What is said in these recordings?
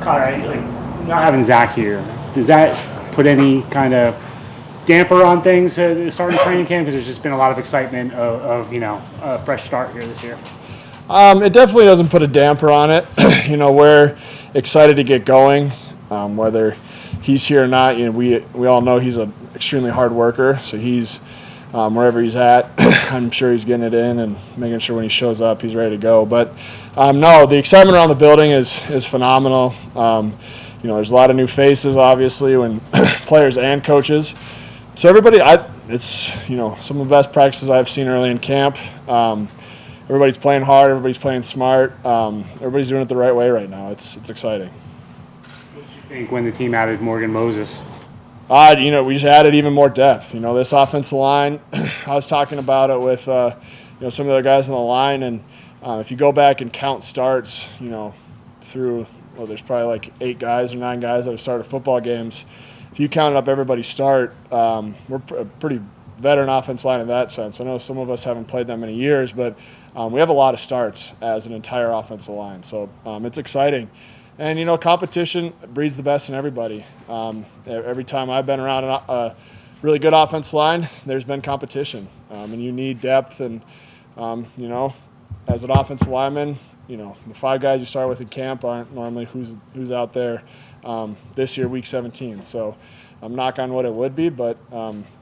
Connor, like not having Zach here, does that put any kind of damper on things starting training camp? Because there's just been a lot of excitement of a fresh start here this year. It definitely doesn't put a damper on it. We're excited to get going, whether he's here or not. We all know he's an extremely hard worker, so he's wherever he's at, I'm sure he's getting it in and making sure when he shows up he's ready to go. But no, the excitement around the building is phenomenal. There's a lot of new faces, obviously, when players and coaches. So everybody, it's some of the best practices I've seen early in camp. Everybody's playing hard. Everybody's playing smart. Everybody's doing it the right way right now. It's exciting. What did you think when the team added Morgan Moses? We just added even more depth. This offensive line, I was talking about it with some of the other guys on the line, and if you go back and count starts, there's probably like 8 guys or 9 guys that have started football games. If you counted up everybody's start, we're a pretty veteran offensive line in that sense. I know some of us haven't played that many years, but we have a lot of starts as an entire offensive line. So it's exciting. And, competition breeds the best in everybody. Every time I've been around a really good offensive line, there's been competition. And you need depth. And, as an offensive lineman, the 5 guys you start with in camp aren't normally who's out there this year, week 17. So I'm knock on wood it would be, but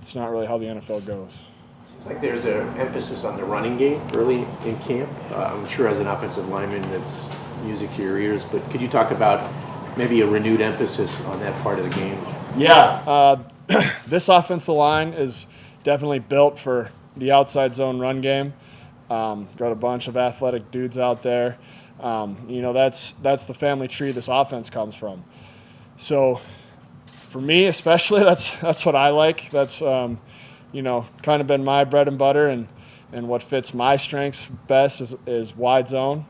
it's not really how the NFL goes. Seems like there's an emphasis on the running game early in camp. I'm sure as an offensive lineman that's music to your ears, but could you talk about maybe a renewed emphasis on that part of the game? Yeah, this offensive line is definitely built for the outside zone run game. Got a bunch of athletic dudes out there. That's the family tree this offense comes from. So for me especially, that's what I like. That's kind of been my bread and butter, and what fits my strengths best is wide zone.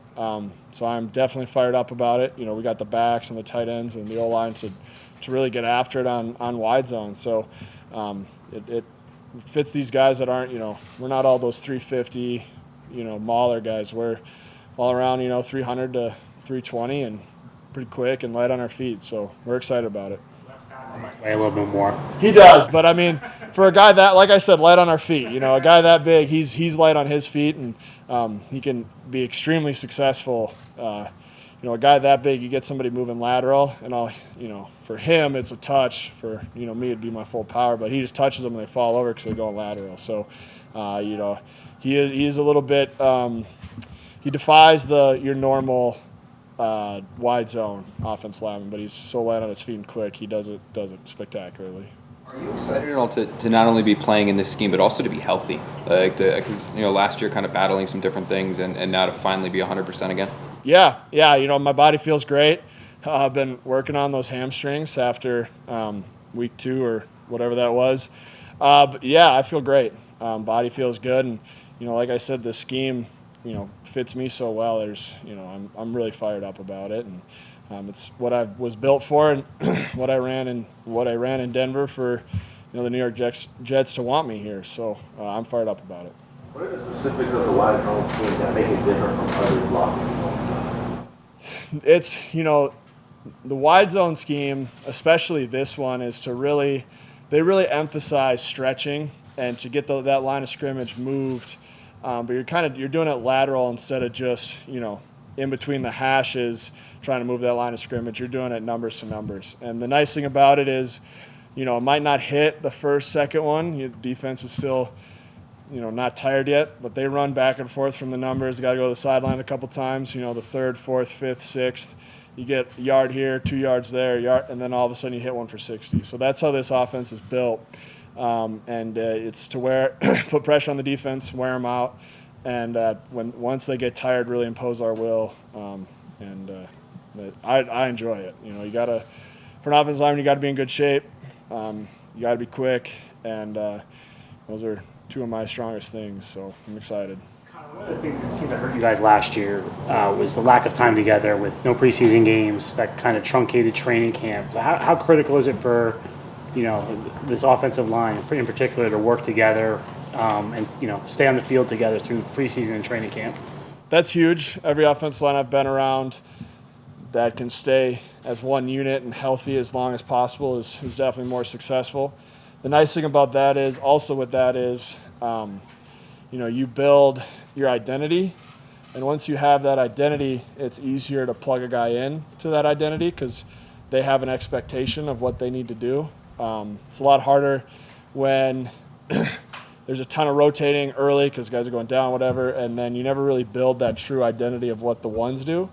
So I'm definitely fired up about it. We got the backs and the tight ends and the O-line to really get after it on wide zone. So it fits these guys that aren't, we're not all those 350, mauler guys. We're all around, 300 to 320 and pretty quick and light on our feet. So we're excited about it. Play a little bit more. He does, but I mean, for a guy that, like I said, light on our feet. A guy that big, he's light on his feet, and he can be extremely successful. A guy that big, you get somebody moving lateral, and for him it's a touch. For me, it'd be my full power, but he just touches them and they fall over because they're going lateral. So, he is a little bit. He defies your normal. Wide zone offense lineman, but he's so light on his feet and quick. He does it spectacularly. Are you excited at all to not only be playing in this scheme, but also to be healthy? Because last year kind of battling some different things, and now to finally be 100% again. Yeah. My body feels great. I've been working on those hamstrings after week 2 or whatever that was. But yeah, I feel great. Body feels good, and like I said, the scheme. Fits me so well. There's, I'm really fired up about it, and it's what I was built for, and what I ran in Denver for, the New York Jets to want me here. So I'm fired up about it. What are the specifics of the wide zone scheme that make it different from other blocking zones? It's the wide zone scheme, especially this one, is they really emphasize stretching and to get that line of scrimmage moved. But you're doing it lateral instead of just, in between the hashes trying to move that line of scrimmage. You're doing it numbers to numbers. And the nice thing about it is, it might not hit the first, second one. Your defense is still, not tired yet, but they run back and forth from the numbers. You got to go to the sideline a couple times, the 3rd, 4th, 5th, 6th. You get a yard here, 2 yards there, and then all of a sudden you hit one for 60. So that's how this offense is built. And it's to put pressure on the defense, wear them out, and once they get tired, really impose our will. I enjoy it. For an offensive lineman, you got to be in good shape. You got to be quick, and those are 2 of my strongest things. So I'm excited. One of the things that seemed to hurt you guys last year was the lack of time together with no preseason games, that kind of truncated training camp. How critical is it for this offensive line in particular to work together and stay on the field together through preseason and training camp? That's huge. Every offensive line I've been around that can stay as one unit and healthy as long as possible is definitely more successful. The nice thing about that is also with that is, you build your identity. And once you have that identity, it's easier to plug a guy in to that identity because they have an expectation of what they need to do. It's a lot harder when there's a ton of rotating early because guys are going down, whatever, and then you never really build that true identity of what the ones do.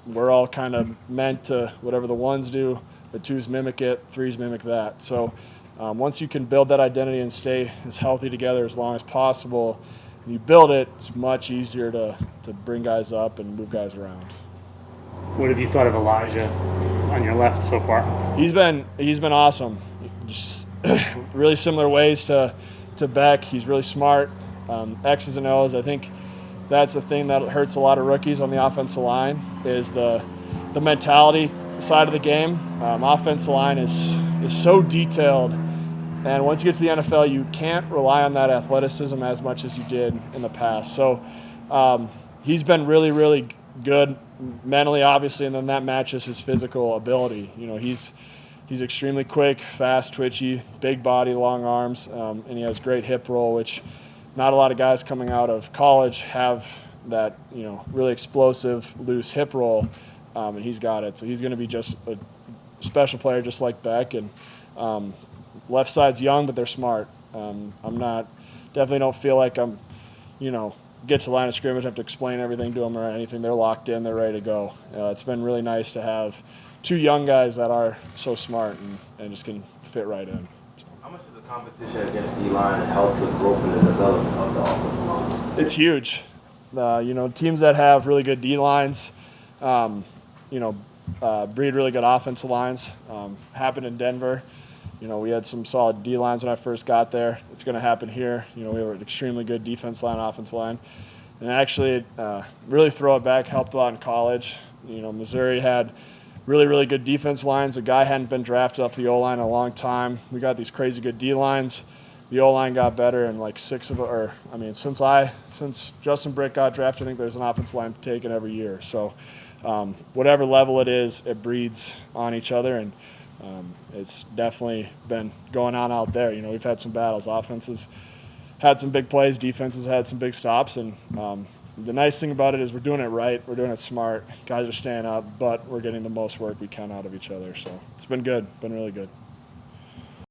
We're all kind of meant to whatever the ones do, the twos mimic it, threes mimic that. So once you can build that identity and stay as healthy together as long as possible, and you build it, it's much easier to bring guys up and move guys around. What have you thought of Elijah on your left so far? He's been awesome. Just really similar ways to Beck. He's really smart. X's and O's. I think that's the thing that hurts a lot of rookies on the offensive line is the mentality side of the game. Offensive line is so detailed, and once you get to the NFL, you can't rely on that athleticism as much as you did in the past. So he's been really, really good mentally, obviously, and then that matches his physical ability. He's extremely quick, fast, twitchy, big body, long arms, and he has great hip roll, which not a lot of guys coming out of college have that, really explosive, loose hip roll, and he's got it. So he's going to be just a special player just like Beck. And left side's young, but they're smart. Definitely don't feel like I'm, get to the line of scrimmage, have to explain everything to them or anything. They're locked in, they're ready to go. It's been really nice to have two young guys that are so smart and just can fit right in. So. How much is the competition against D-line help the growth and the development of the offensive line? It's huge. Teams that have really good D-lines, breed really good offensive lines. Happened in Denver. We had some solid D-lines when I first got there. It's going to happen here. We have an extremely good defense line, offensive line. And actually, really throw it back, helped a lot in college. Missouri had really, really good defense lines. A guy hadn't been drafted off the O-line in a long time. We got these crazy good D-lines. The O-line got better, and like since Justin Britt got drafted, I think there's an offensive line taken every year. So whatever level it is, it breeds on each other, and it's definitely been going on out there. We've had some battles. Offenses had some big plays. Defenses had some big stops, and the nice thing about it is we're doing it right. We're doing it smart. Guys are staying up, but we're getting the most work we can out of each other. So it's been good. Been really good.